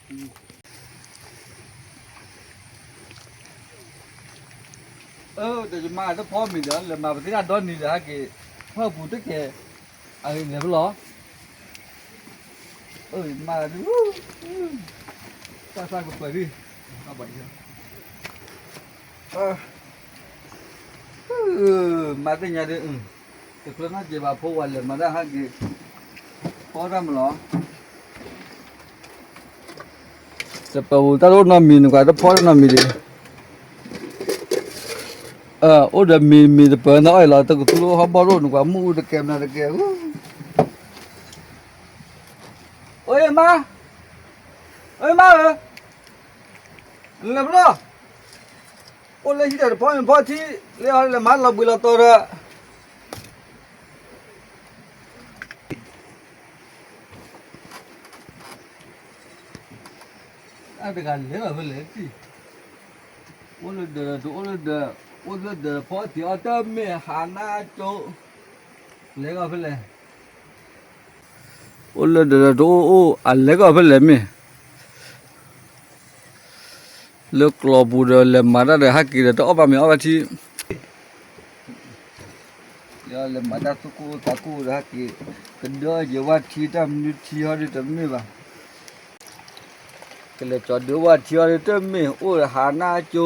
để mà nó phô mình đó là mà cái ăn đó mình là cái phô phụ tức cái này nó mà sao sao cũng phải đi à bảy mà cái nhà đấy cái phương nó chỉ bảo phô vào mà ra hai cái phô ra mà nóจะไปตลอดน้ำมีนกว่าจะพอน้ำมีเลยโอ้เดี๋ยวมีจะเปิดน้อยละแต่ก็ตัวเขาบอกรู้นกว่ามูจะเก็บนะจะเก็บโอ้ยมาเอ้ยมาเหรอเล็บล้อโอ้เลยที่เดี๋ยวพอที่เลี้ยงเลยมาเราบุญเราตัวละไอ้เป็นการเลี้ยงอะไรเลี้ยงที่โอ้เลยเดี๋ยวพอที่เอาแต่เมียหาหน้าโจเลี้ยงอะไรเลยโอ้เลยเดี๋ยวอะไรก็อะไรเมียเลือกกลอบูเดเลยมาได้ฮักกี้เดี๋ยวเอาไปมีเอาไปที่เดี๋ยวเลยมาได้ตะกูฮักกี้กันเดี๋ยวเดี๋ยวว่าที่ทำนี่ที่เขาได้ทำนี่บ้างก็เลยจอดดูว่าที่เขาได้ทำนี่โอ้หาหน้าโจ